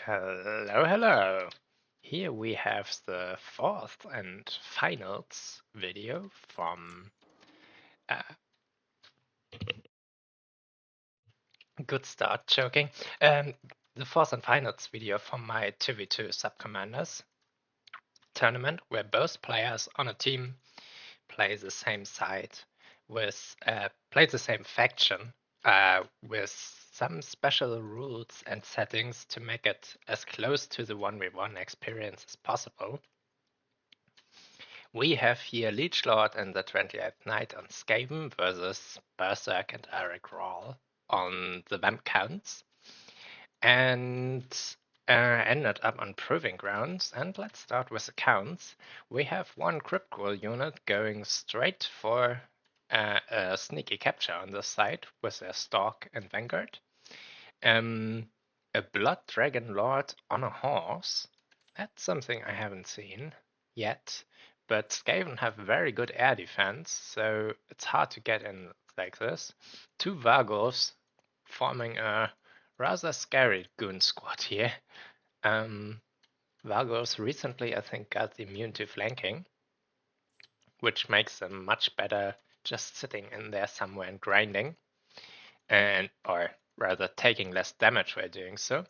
Hello, hello. Here we have the fourth and finals video from uh, good start joking. The fourth and finals video from my 2v2 Subcommanders tournament where both players on a team play the same side with play the same faction with some special rules and settings to make it as close to the 1v1 experience as possible. We have here Leech Lord and the 28th Knight on Skaven versus Berserk and Eric Rawl on the Vamp Counts, and ended up on Proving Grounds. And let's start with the counts. We have one Crypt Ghoul unit going straight for a sneaky capture on this side with their Stalk and Vanguard. A Blood Dragon Lord on a horse. That's something I haven't seen yet. But Skaven have very good air defense, so it's hard to get in like this. Two Vargos forming a rather scary goon squad here. Vargos recently, I think, got immune to flanking, which makes them much better just sitting in there somewhere and grinding, or rather taking less damage while doing so.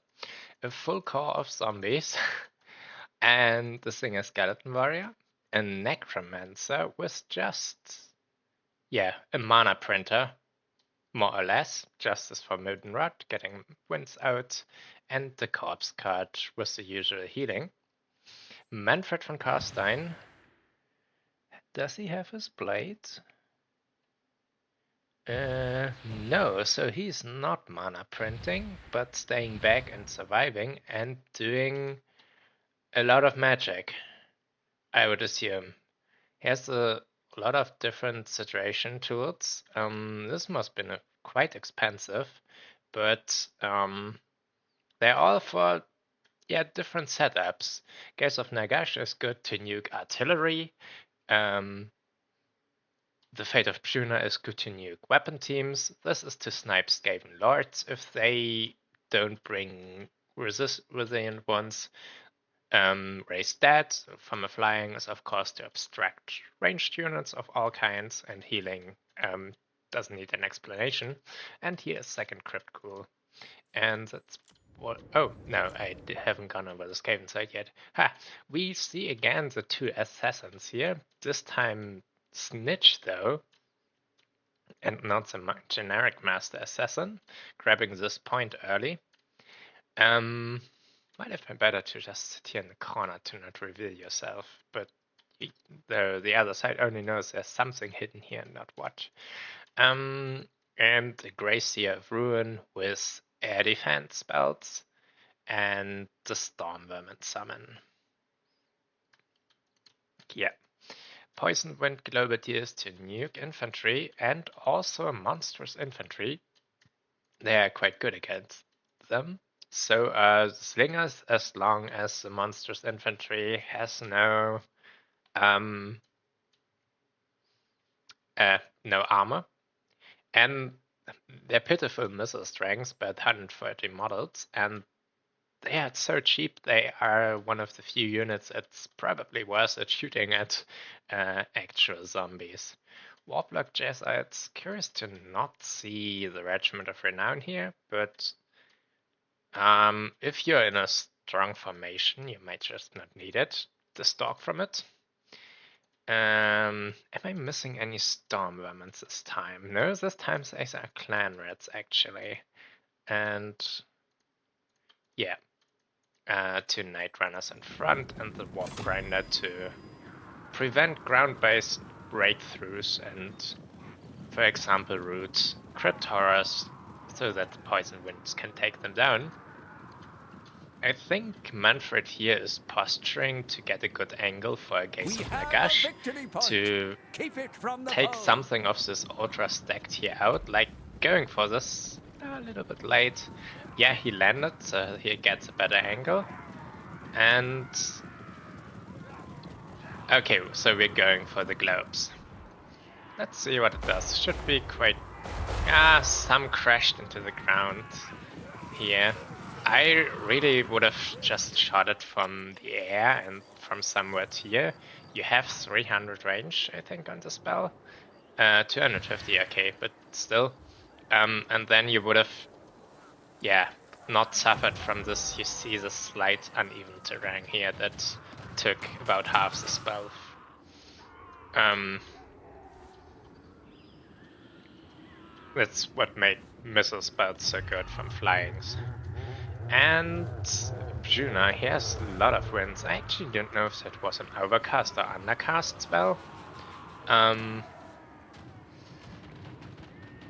A full core of zombies, and the Singer Skeleton Warrior. A Necromancer with just, a mana printer, more or less, just as for Mildenrod, getting winds out, and the Corpse card with the usual healing. Manfred von Karstein, does he have his blade? No, so he's not mana printing, but staying back and surviving and doing a lot of magic, I would assume. He has a lot of different situation tools. This must have been quite expensive, but they're all for different setups. Gaze of Nagash is good to nuke artillery. The Fate of Puna is good to nuke weapon teams. This is to snipe Skaven Lords if they don't bring resilient ones. Raised Dead from a flying is of course to obstruct ranged units of all kinds, and healing doesn't need an explanation. And here is second Crypt Ghoul. And that's what. Oh, no, I haven't gone over the Skaven side yet. Ha! We see again the two assassins here. This time Snitch, though, and not the generic Master Assassin, grabbing this point early. Might have been better to just sit here in the corner to not reveal yourself, but the other side only knows there's something hidden here and not what. And the Gracia of Ruin with air defense spells and the Stormvermin summon. Yeah. Poison Wind Globateers to nuke infantry and also monstrous infantry. They are quite good against them. So slingers, as long as the monstrous infantry has no armor, and they're pitiful missile strengths, but 130 models, and they are so cheap. They are one of the few units it's probably worth it shooting at actual zombies. Warblock Jesuits, curious to not see the Regiment of Renown here, but if you're in a strong formation, you might just not need it. The stalk from it. Am I missing any storm vermins this time? No, this time these are clan rats actually. And yeah, two night runners in front and the warp grinder to prevent ground-based breakthroughs and, for example, root crypt horrors so that the poison winds can take them down. I think Manfred here is posturing to get a good angle for a Gaze of Nagash to take something of this ultra stacked here out, like going for this a little bit late. Yeah, he landed, so he gets a better angle. And okay, so we're going for the globes. Let's see what it does. Should be quite... some crashed into the ground here. I really would have just shot it from the air and from somewhere here. You have 300 range, I think, on the spell. 250, okay, but still. And then you would have, yeah, not suffered from this. You see the slight uneven terrain here that took about half the spell. That's what made missile spells so good from flyings. And Juna, he has a lot of wins. I actually don't know if that was an overcast or undercast spell.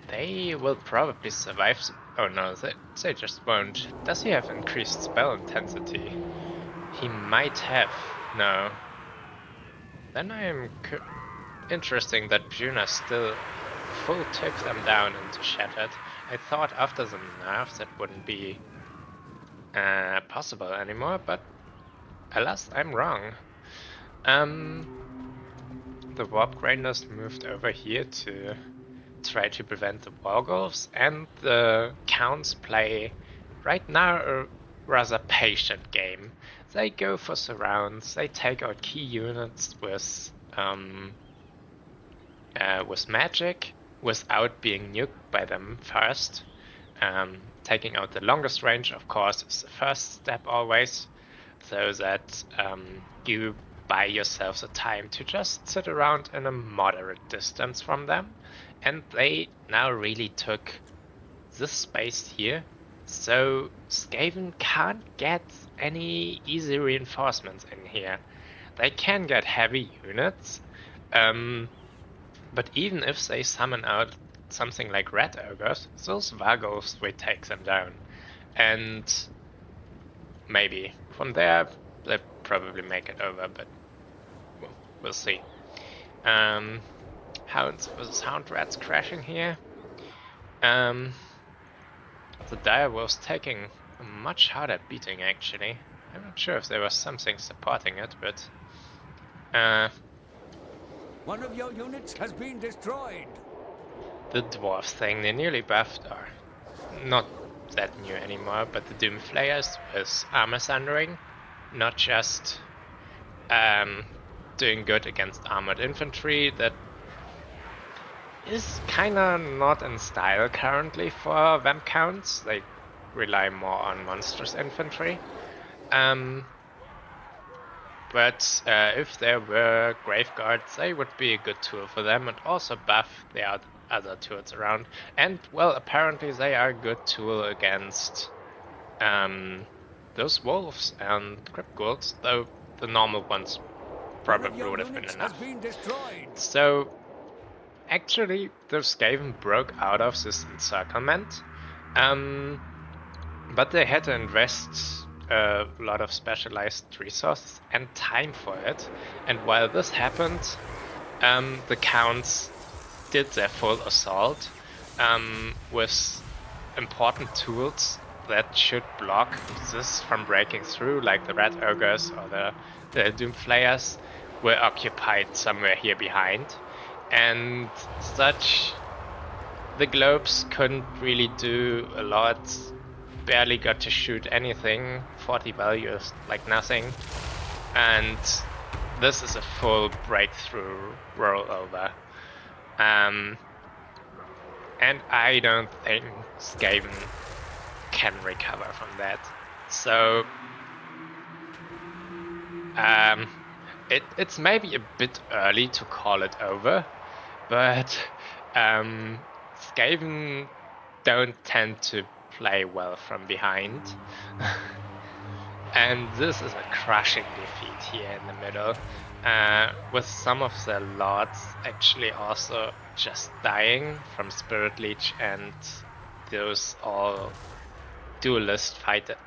They will probably survive. Oh no, they just won't. Does he have increased spell intensity? He might have. No. Then I am interesting that Juna still full took them down into Shattered. I thought after the nerf that wouldn't be possible anymore, but alas, I'm wrong. The Warp Grinders moved over here to try to prevent the Wargulfs, and the Counts play right now a rather patient game. They go for surrounds, they take out key units with magic without being nuked by them first. Taking out the longest range, of course, is the first step always, so that you buy yourself the time to just sit around in a moderate distance from them. And they now really took this space here, so Skaven can't get any easy reinforcements in here. They can get heavy units, but even if they summon out something like Red Ogres, those Vargulfs will take them down. And maybe from there they probably make it over, but we'll see. Hounds versus Hound Rats crashing here. The Direwolves taking a much harder beating actually. I'm not sure if there was something supporting it, but one of your units has been destroyed. The dwarf thing, they nearly buffed, or not that new anymore, but the Doom Flayers with armor sundering, not just doing good against armored infantry. That is kinda not in style currently for Vamp counts. They rely more on monstrous infantry. But if there were Graveguards, they would be a good tool for them, and also buff the other tools around. And, well, apparently they are a good tool against those wolves and crypt ghouls, though the normal ones probably would have been enough. So, actually, the Skaven broke out of this encirclement, but they had to invest a lot of specialized resources and time for it. And while this happened, the Counts did their full assault with important tools that should block this from breaking through, like the Red Ogres or the Doom Flayers were occupied somewhere here behind. And the Globes couldn't really do a lot, barely got to shoot anything, 40 value is like nothing, and this is a full breakthrough rollover. And I don't think Skaven can recover from that. So it's maybe a bit early to call it over, but Skaven don't tend to play well from behind. And this is a crushing defeat here in the middle, with some of the lords actually also just dying from Spirit Leech and those all duelist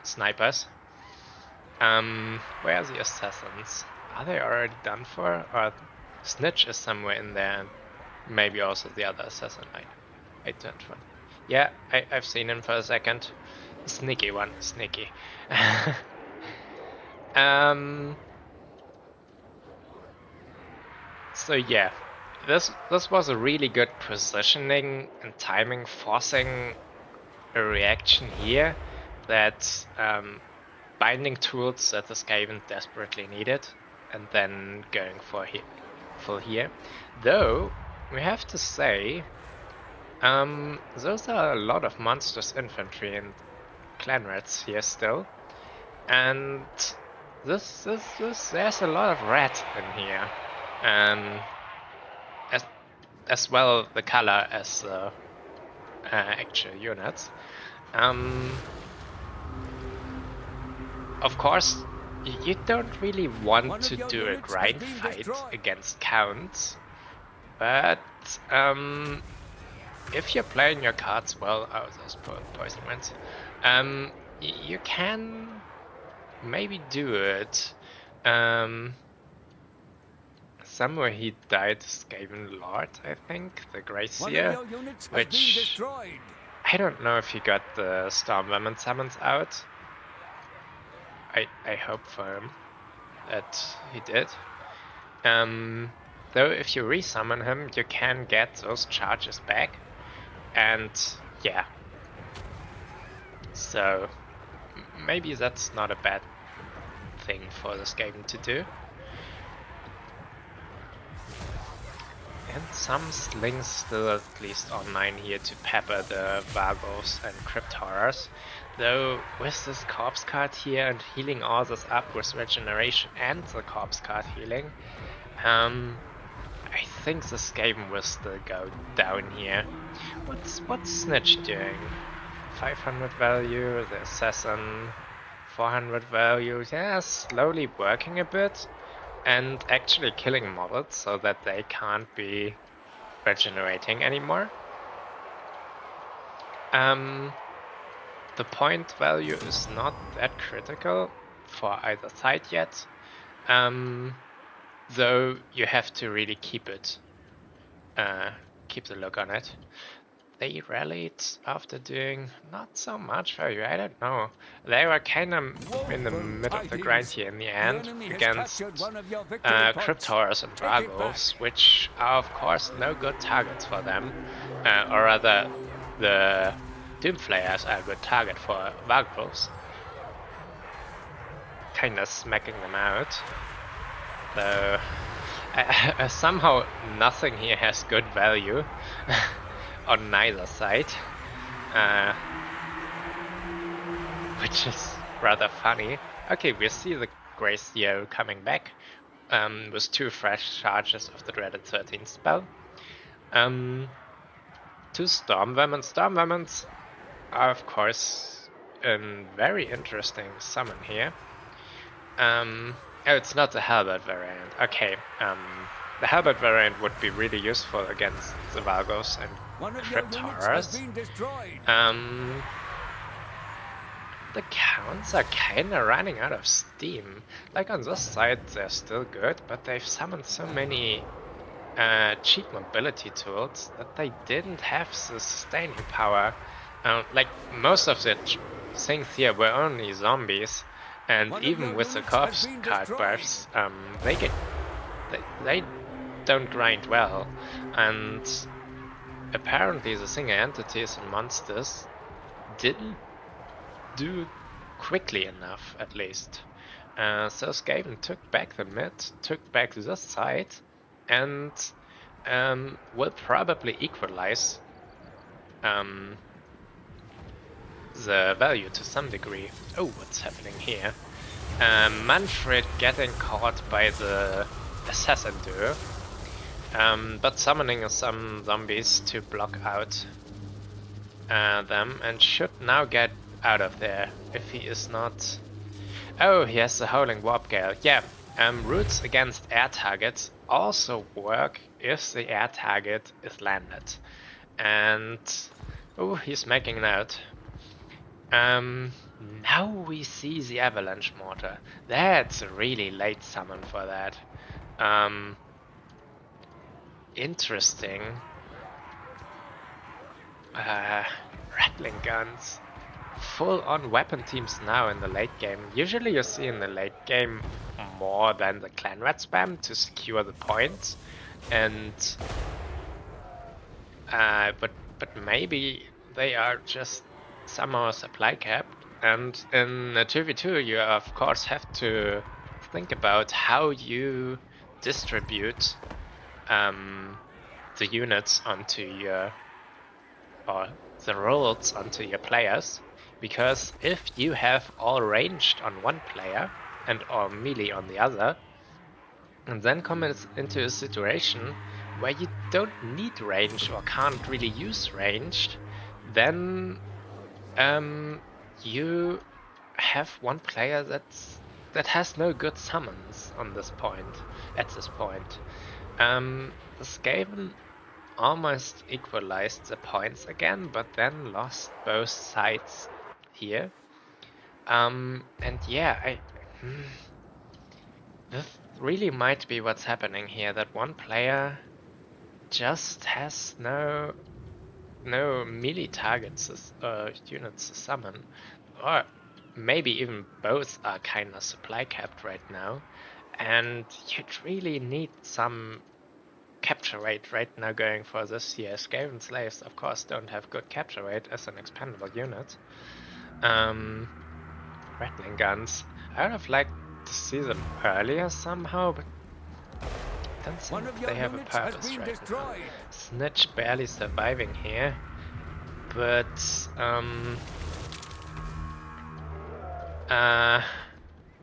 snipers. Where are the assassins? Are they already done for? Or Snitch is somewhere in there, and maybe also the other assassin I turned for. Yeah, I've seen him for a second. Sneaky one, sneaky. So yeah, this was a really good positioning and timing, forcing a reaction here that binding tools that the Skaven desperately needed, and then going for full here. Though, we have to say, those are a lot of monstrous infantry and clan rats here still. And there's a lot of red in here. As well the color as actual units. Of course, you don't really want to do a grind fight against counts, but if you're playing your cards well, those poison winds, you can maybe do it. Somewhere he died Skaven Lord, I think, the Gracier, which I don't know if he got the Storm Vermin summons out. I hope for him that he did. Though if you resummon him, you can get those charges back, and yeah. So maybe that's not a bad thing for the Skaven to do. And some slings still at least online here to pepper the Vargos and Crypt Horrors. Though with this Corpse card here and healing all this up with Regeneration and the Corpse card healing, I think the Skaven will still go down here. What's Snitch doing? 500 value, the Assassin 400 value, yeah, slowly working a bit. And actually killing models so that they can't be regenerating anymore. The point value is not that critical for either side yet, though you have to really keep the look on it. They rallied after doing not so much value, I don't know. They were kind of in the middle of the grind here in the end against Crypt Horrors and Vargos, which are of course no good targets for them. Or rather, the Doomflayers are a good target for Vargos. Kinda smacking them out. Though somehow nothing here has good value. On neither side, which is rather funny. Okay, we see the Gracier coming back with 2 fresh charges of the dreaded 13th spell. 2 Storm Vermin. Storm Vermins are of course a very interesting summon here. Oh, it's not the Halberd variant. Okay, the Halberd variant would be really useful against the Vargos and Crypt Horrors. The counts are kinda running out of steam. Like on this side they're still good, but they've summoned so many cheap mobility tools that they didn't have the sustaining power. Like most of the things here were only zombies, and even with the corpse card buffs, they don't grind well, and apparently the single entities and monsters didn't do quickly enough, at least. So Skaven took back the mid, took back this side, and will probably equalize the value to some degree. Oh, what's happening here? Manfred getting caught by the Assassin duo. But summoning some zombies to block out them, and should now get out of there if he is not. Oh, he has the Howling Warp Gale. Yeah, roots against air targets also work if the air target is landed. And oh, he's making it out. Now we see the Avalanche Mortar. That's a really late summon for that. Interesting. Rattling guns. Full on weapon teams now in the late game. Usually you see in the late game more than the clan rat spam to secure the points. And but maybe they are just somehow supply capped And in a 2v2, you of course have to think about how you distribute the units onto your, or the roles onto your players. Because if you have all ranged on one player and all melee on the other, and then come into a situation where you don't need range or can't really use ranged, then you have one player that has no good summons on this point. At this point, the Skaven almost equalized the points again, but then lost both sides here. And yeah, this really might be what's happening here. That one player just has no melee targets, units to summon, or maybe even both are kind of supply capped right now, and you'd really need some capture rate right now going for this here. Skaven slaves, of course, don't have good capture rate as an expendable unit. Rattling guns, I would have liked to see them earlier somehow, but I don't think they have a purpose right now. Snitch barely surviving here. But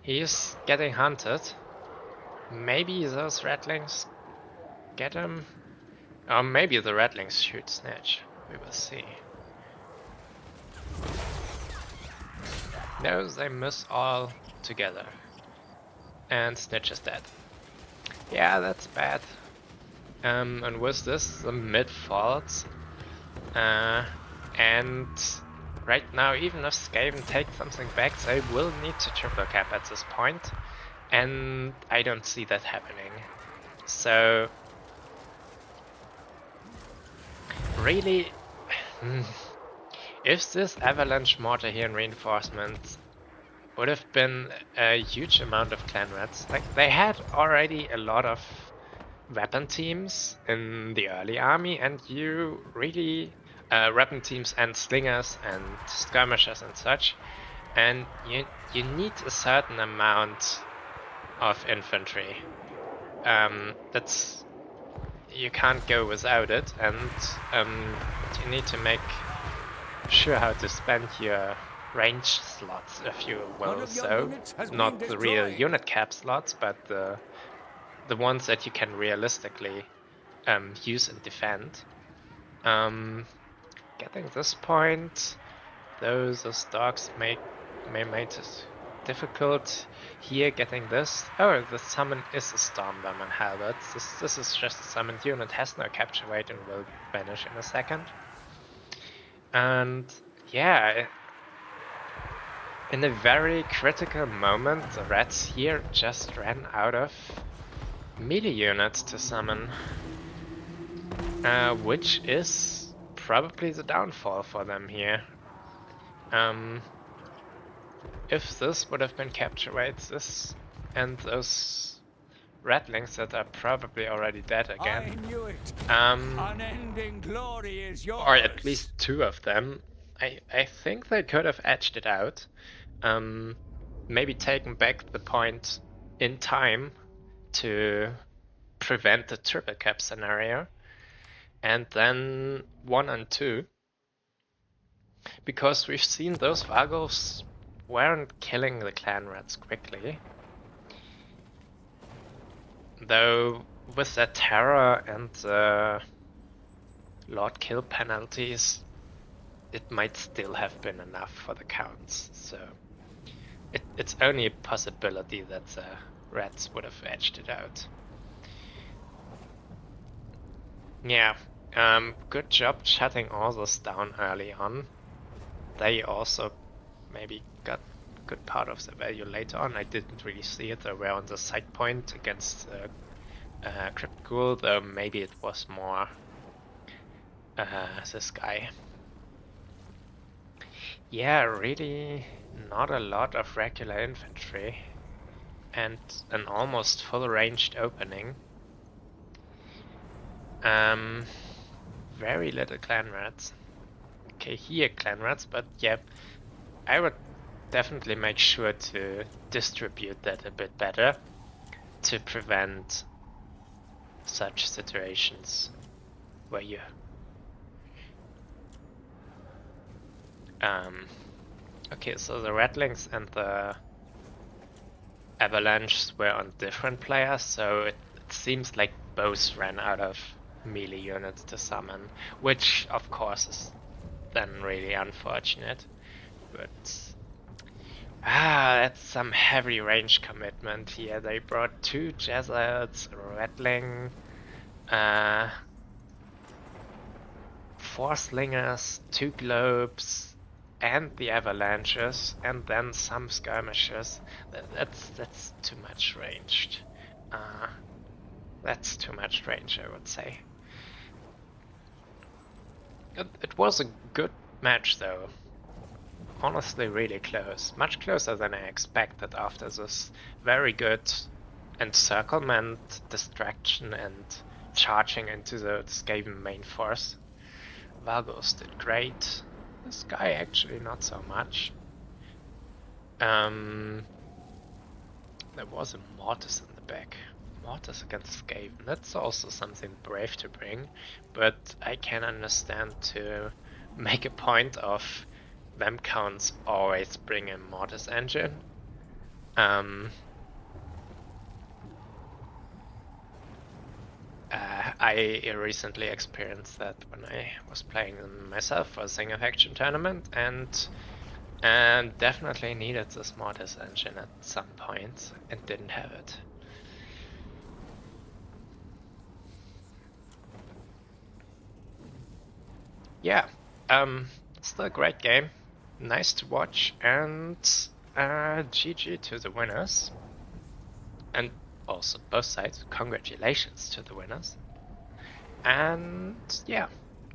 he's getting hunted. Maybe those ratlings get him, or maybe the ratlings shoot Snitch. We will see. No, they miss all together, and Snitch is dead. Yeah, that's bad. And with this, the mid falls, and right now, even if Skaven take something back, they will need to triple cap at this point, and I don't see that happening. So, really, if this avalanche mortar here in reinforcements would have been a huge amount of clan rats, like they had already a lot of weapon teams in the early army, and you really weapon teams and slingers and skirmishers and such, and you need a certain amount of infantry. That's, you can't go without it, and you need to make sure how to spend your range slots, if you will. So not the real unit cap slots, but the ones that you can realistically use and defend. Getting this point, those dogs may make it difficult. Here, getting this. Oh, the summon is a Stormvermin Halberd. This is just a summoned unit, has no capture rate and will vanish in a second. And yeah, in a very critical moment, the rats here just ran out of melee units to summon, which is probably the downfall for them here. If this would have been capture rates, this and those ratlings that are probably already dead again. I knew it. Unending glory is yours. Or at least two of them. I think they could have edged it out. Maybe taken back the point in time to prevent the triple cap scenario, and then 1 and 2, because we've seen those Vargulfs weren't killing the clan rats quickly, though with that terror and the Lord kill penalties, it might still have been enough for the counts. So it's only a possibility that the rats would have edged it out. Yeah, good job shutting all this down early on. They also maybe got a good part of the value later on. I didn't really see it. They were on the side point against Crypt Ghoul, though maybe it was more this guy. Yeah, really not a lot of regular infantry and an almost full ranged opening. Very little clan rats. Okay, here clan rats, but yeah, I would definitely make sure to distribute that a bit better to prevent such situations where you okay, so the Rattlings and the Avalanches were on different players, so it seems like both ran out of melee units to summon, which of course is then really unfortunate. But that's some heavy range commitment here. They brought 2 Jesuits, a Rattling, 4 Slingers, 2 Globes, and the Avalanches, and then some Skirmishers. That's too much ranged. That's too much range, I would say. It was a good match, though. Honestly, really close. Much closer than I expected after this very good encirclement, distraction, and charging into the Skaven main force. Vargos did great. This guy actually not so much. There was a Mortis in the back. Mortis against Skaven. That's also something brave to bring, but I can understand to make a point of them counts always bring a Mortis engine. I recently experienced that when I was playing them myself for a single faction tournament, and definitely needed this Mortis engine at some point and didn't have it. Yeah, still a great game, nice to watch, and GG to the winners, and also both sides, congratulations to the winners. And yeah,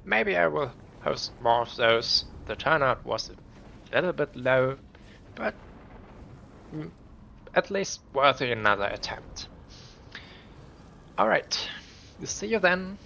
maybe I will host more of those. The turnout was a little bit low, but at least worthy another attempt. Alright, see you then.